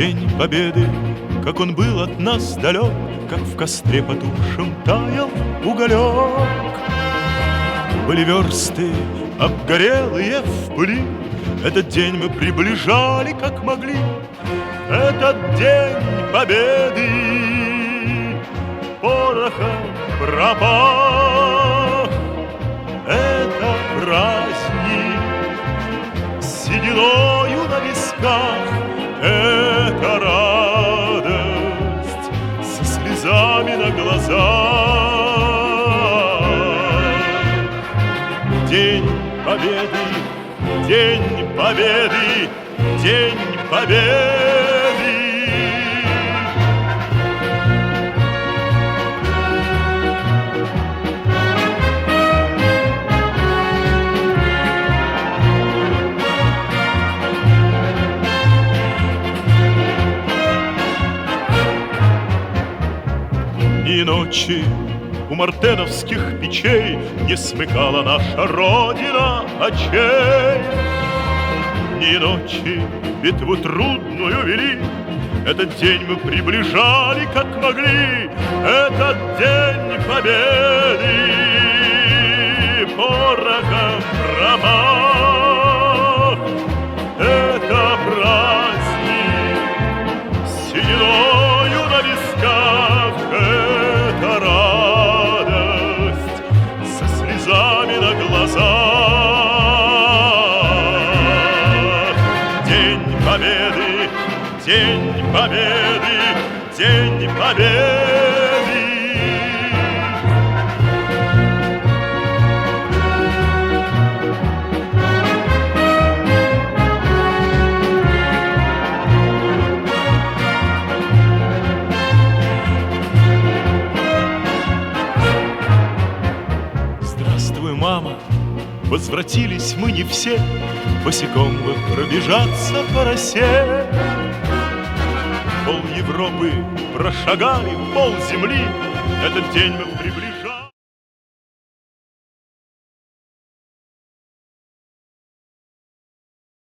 День Победы, как он был от нас далек, как в костре потухшем таял уголек. Были версты, обгорелые в пыли, этот день мы приближали, как могли. Этот день Победы порохом пропах. Это праздник с сединою на висках, это радость со слезами на глазах. День Победы, День Победы, День Победы. И ночи у мартеновских печей не смыкала наша Родина очей. Ни ночи битву трудную вели, этот день мы приближали, как могли. Этот день Победы порохом промах. Это праздник с сединою на висках, это радость со слезами на глазах. День Победы, День Победы, День Победы. Здравствуй, мама, возвратились мы не все, босиком бы пробежаться по росе. Пол Европы прошагали, пол земли, этот день мы приближаем.